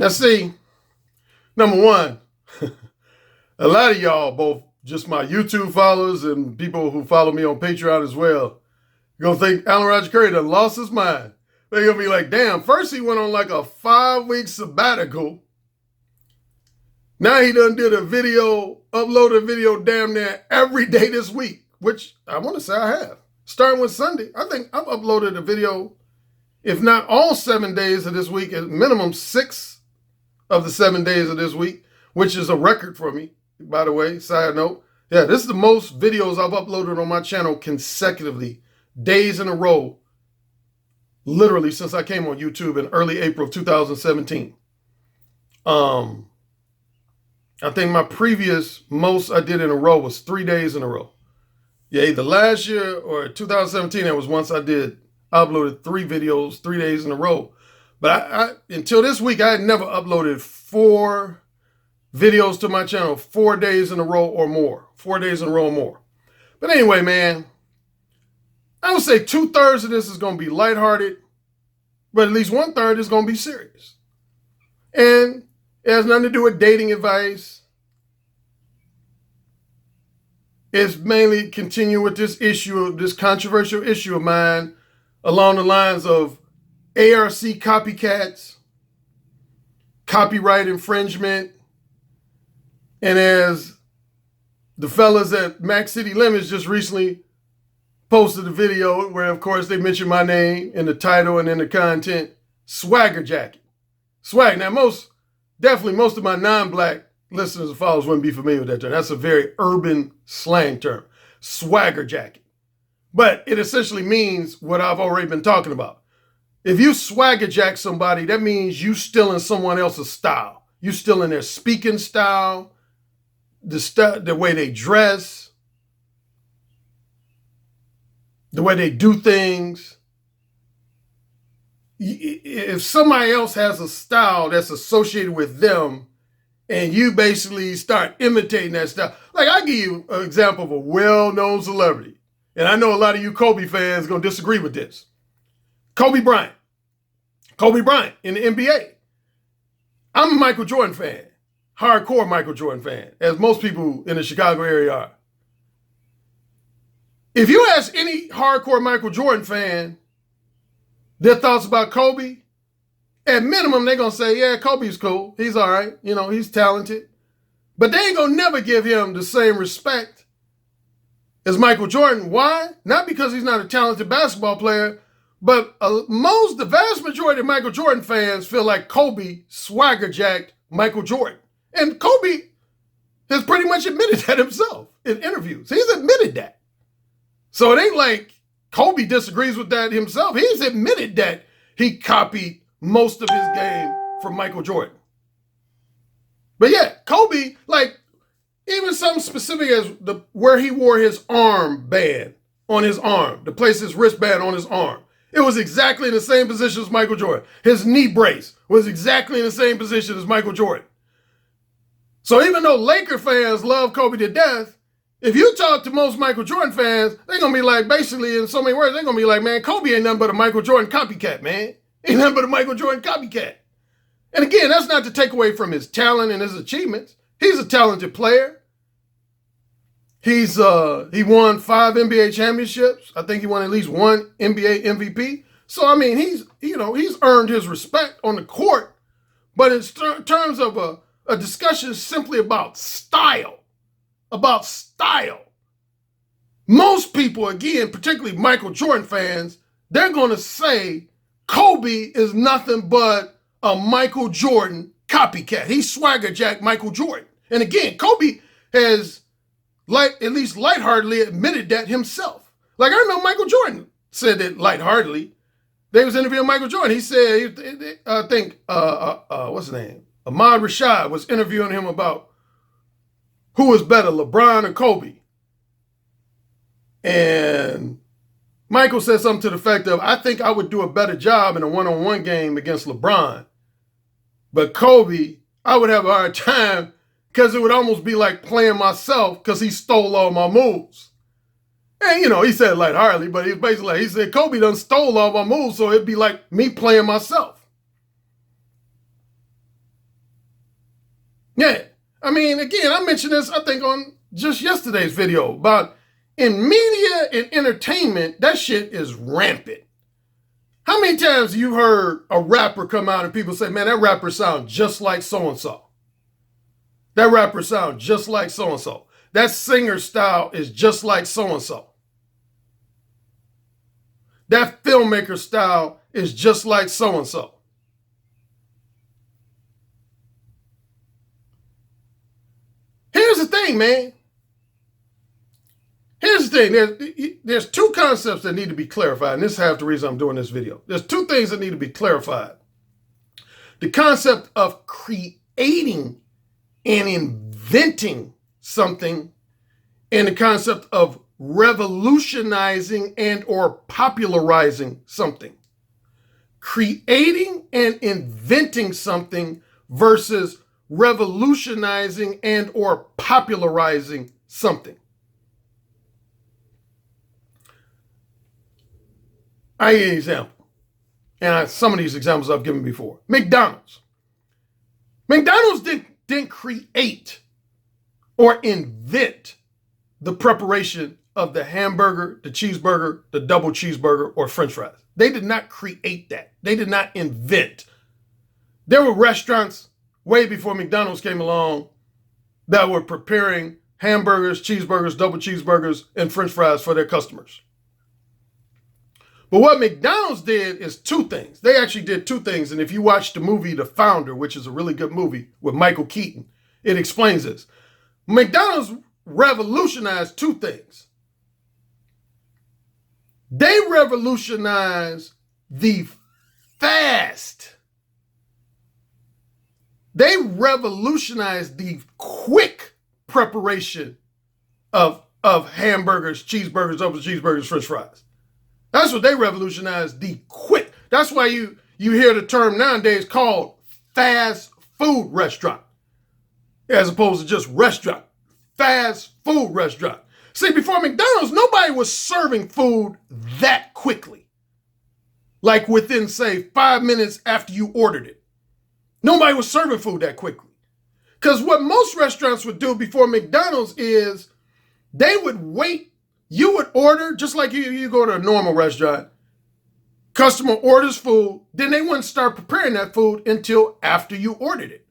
Now, see, number one, a lot of y'all, both just my YouTube followers and people who follow me on Patreon as well, you're going to think Alan Roger Currie done lost his mind. They're going to be like, damn, first he went on like a 5-week sabbatical. Now he done did a video, uploaded a video damn near every day this week, which I want to say I have. Starting with Sunday, I think I've uploaded a video, if not all 7 days of this week, at minimum 6 of the 7 days of this week, which is a record for me, by the way, side note. Yeah, this is the most videos I've uploaded on my channel consecutively, days in a row, literally since I came on YouTube in early April of 2017. I think my previous most I did in a row was 3 days in a row. Yeah, either last year or 2017, that was once I uploaded 3 videos, 3 days in a row. But I until this week, I had never uploaded 4 videos to my channel 4 days in a row or more. 4 days in a row or more. But anyway, man, I would say 2/3 of this is going to be lighthearted, but at least 1/3 is going to be serious. And it has nothing to do with dating advice. It's mainly continue with this issue, this controversial issue of mine along the lines of ARC copycats, copyright infringement, and as the fellas at Max City Limits just recently posted a video where, of course, they mentioned my name in the title and in the content, swagger jacket. Swag. Now, definitely most of my non-black listeners and followers wouldn't be familiar with that term. That's a very urban slang term, swagger jacket. But it essentially means what I've already been talking about. If you swagger jack somebody, that means you stealing someone else's style. You stealing their speaking style, the way they dress, the way they do things. If somebody else has a style that's associated with them and you basically start imitating that style, like I'll give you an example of a well-known celebrity. And I know a lot of you Kobe fans are going to disagree with this. Kobe Bryant. Kobe Bryant in the NBA. I'm a Michael Jordan fan. Hardcore Michael Jordan fan, as most people in the Chicago area are. If you ask any hardcore Michael Jordan fan their thoughts about Kobe, at minimum, they're going to say, yeah, Kobe's cool. He's all right. You know, he's talented. But they ain't going to never give him the same respect as Michael Jordan. Why? Not because he's not a talented basketball player, but the vast majority of Michael Jordan fans feel like Kobe swagger jacked Michael Jordan. And Kobe has pretty much admitted that himself in interviews. He's admitted that. So it ain't like Kobe disagrees with that himself. He's admitted that he copied most of his game from Michael Jordan. But yeah, Kobe, like even something specific as where he wore his arm band on his arm, to place his wristband on his arm. It was exactly in the same position as Michael Jordan. His knee brace was exactly in the same position as Michael Jordan. So even though Laker fans love Kobe to death, if you talk to most Michael Jordan fans, they're going to be like, basically in so many words, they're going to be like, man, Kobe ain't nothing but a Michael Jordan copycat, man. Ain't nothing but a Michael Jordan copycat. And again, that's not to take away from his talent and his achievements. He's a talented player. He won 5 NBA championships. I think he won at least 1 NBA MVP. So, I mean, he's earned his respect on the court. But in terms of a discussion simply about style, most people, again, particularly Michael Jordan fans, they're going to say Kobe is nothing but a Michael Jordan copycat. He swagger jacked Michael Jordan. And again, Kobe has at least lightheartedly admitted that himself. Like I know Michael Jordan said that lightheartedly. They was interviewing Michael Jordan. He said, I think, what's his name? Ahmad Rashad was interviewing him about who was better, LeBron or Kobe. And Michael said something to the effect of, I think I would do a better job in a one-on-one game against LeBron. But Kobe, I would have a hard time because it would almost be like playing myself because he stole all my moves. And, he said it lightheartedly, but he was basically like, he said, Kobe done stole all my moves, so it'd be like me playing myself. Yeah. I mean, again, I mentioned this, I think, on just yesterday's video about in media and entertainment, that shit is rampant. How many times have you heard a rapper come out and people say, man, that rapper sounds just like so-and-so? That rapper sounds just like so-and-so. That singer style is just like so-and-so. That filmmaker style is just like so-and-so. Here's the thing, man. Here's the thing. There's two concepts that need to be clarified, and this is half the reason I'm doing this video. There's two things that need to be clarified. The concept of creating and inventing something, and the concept of revolutionizing and or popularizing something. Creating and inventing something versus revolutionizing and or popularizing something. I give you an example. And some of these examples I've given before. McDonald's. McDonald's didn't create or invent the preparation of the hamburger, the cheeseburger, the double cheeseburger, or French fries. They did not create that. They did not invent. There were restaurants way before McDonald's came along that were preparing hamburgers, cheeseburgers, double cheeseburgers, and French fries for their customers. But what McDonald's did is two things. They actually did two things. And if you watch the movie The Founder, which is a really good movie with Michael Keaton, it explains this. McDonald's revolutionized two things. They revolutionized the fast. They revolutionized the quick preparation of hamburgers, cheeseburgers, double cheeseburgers, French fries. That's what they revolutionized, the quick. That's why you hear the term nowadays called fast food restaurant, as opposed to just restaurant. Fast food restaurant. See, before McDonald's, nobody was serving food that quickly. Like within, say, 5 minutes after you ordered it. Nobody was serving food that quickly. Because what most restaurants would do before McDonald's is they would wait. You would order, just like you go to a normal restaurant. Customer orders food, then they wouldn't start preparing that food until after you ordered it.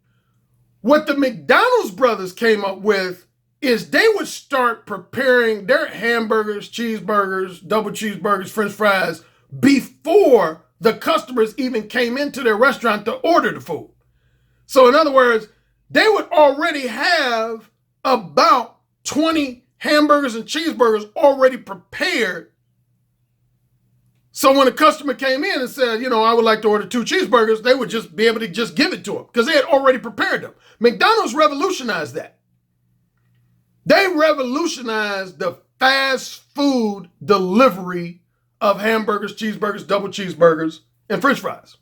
What the McDonald's brothers came up with is they would start preparing their hamburgers, cheeseburgers, double cheeseburgers, French fries before the customers even came into their restaurant to order the food. So in other words, they would already have about 20 hamburgers and cheeseburgers already prepared. So when a customer came in and said, I would like to order 2 cheeseburgers, they would just be able to just give it to them because they had already prepared them. McDonald's revolutionized that. They revolutionized the fast food delivery of hamburgers, cheeseburgers, double cheeseburgers, and French fries.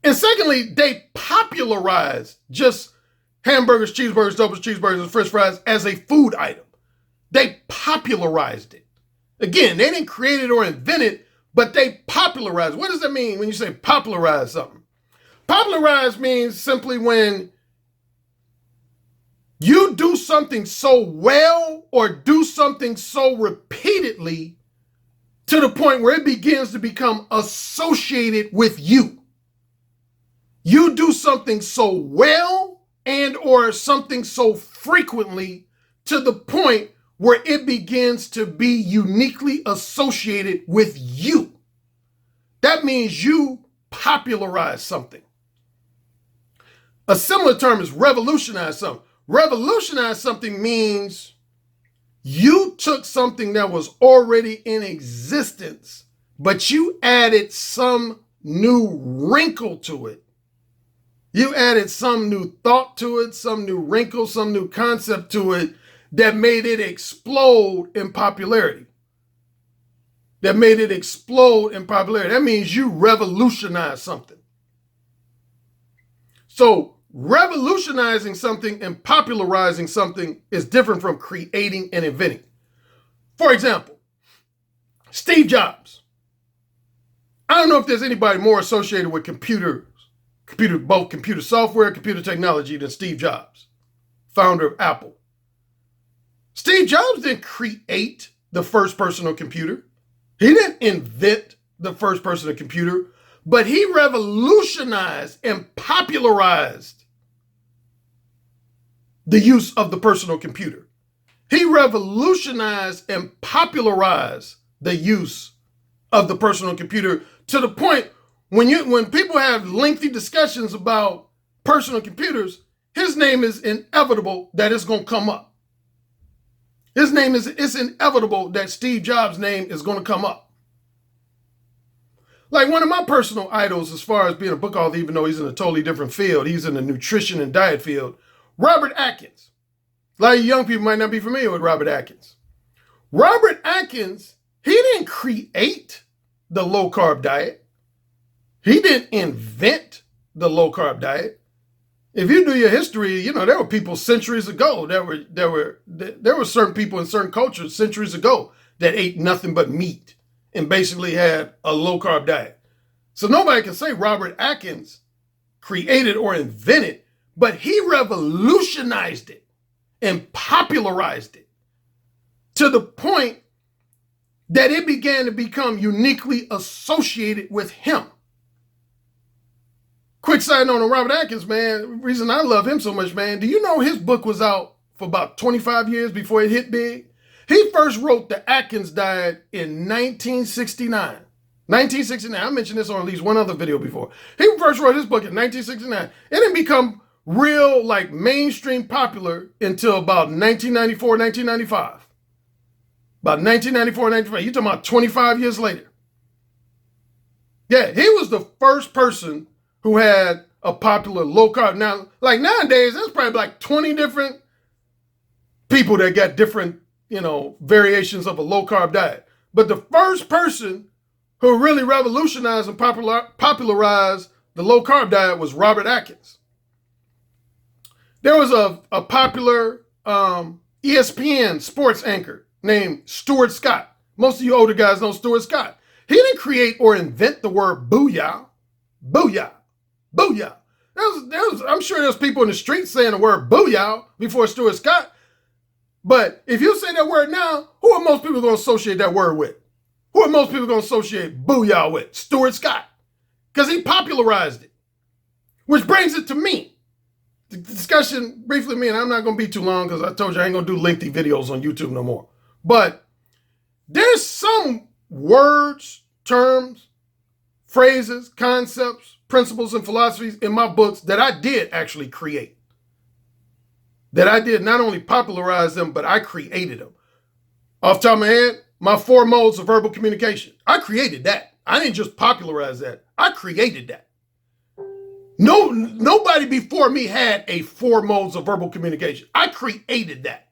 And secondly, they popularized just hamburgers, cheeseburgers, double cheeseburgers, and French fries as a food item. They popularized it. Again, they didn't create it or invent it, but they popularized. What does that mean when you say popularize something? Popularize means simply when you do something so well or do something so repeatedly to the point where it begins to become associated with you. You do something so well and or something so frequently to the point where it begins to be uniquely associated with you. That means you popularize something. A similar term is revolutionize something. Revolutionize something means you took something that was already in existence, but you added some new wrinkle to it. You added some new thought to it, some new wrinkle, some new concept to it that made it explode in popularity. That means you revolutionized something. So revolutionizing something and popularizing something is different from creating and inventing. For example, Steve Jobs. I don't know if there's anybody more associated with computers both computer software and computer technology than Steve Jobs, founder of Apple. Steve Jobs didn't create the first personal computer. He didn't invent the first personal computer, but he revolutionized and popularized the use of the personal computer. He revolutionized and popularized the use of the personal computer to the point when people have lengthy discussions about personal computers, his name is inevitable that it's going to come up. It's inevitable that Steve Jobs' name is going to come up. Like one of my personal idols as far as being a book author, even though he's in a totally different field, he's in the nutrition and diet field, Robert Atkins. A lot of young people might not be familiar with Robert Atkins. Robert Atkins, he didn't create the low-carb diet. He didn't invent the low-carb diet. If you do your history, there were people centuries ago. There were certain people in certain cultures centuries ago that ate nothing but meat and basically had a low-carb diet. So nobody can say Robert Atkins created or invented, but he revolutionized it and popularized it to the point that it began to become uniquely associated with him. Quick side note on Robert Atkins, man. The reason I love him so much, man. Do you know his book was out for about 25 years before it hit big? He first wrote the Atkins diet in 1969. 1969. I mentioned this on at least one other video before. He first wrote his book in 1969. It didn't become real, mainstream popular until about 1994, 1995. About 1994, 1995. You're talking about 25 years later. Yeah, he was the first person who had a popular low-carb. Now, nowadays, there's probably 20 different people that got different, variations of a low-carb diet. But the first person who really revolutionized and popularized the low-carb diet was Robert Atkins. There was a popular ESPN sports anchor named Stuart Scott. Most of you older guys know Stuart Scott. He didn't create or invent the word booyah. Booyah. Booyah. I'm sure there's people in the streets saying the word booyah before Stuart Scott. But if you say that word now, who are most people going to associate that word with? Who are most people going to associate booyah with? Stuart Scott. Because he popularized it. Which brings it to me. The discussion briefly, and I'm not going to be too long because I told you I ain't going to do lengthy videos on YouTube no more. But there's some words, terms, phrases, concepts, principles, and philosophies in my books that I did actually create. That I did not only popularize them, but I created them. Off the top of my head, my 4 modes of verbal communication. I created that. I didn't just popularize that. I created that. Nobody before me had a 4 modes of verbal communication. I created that.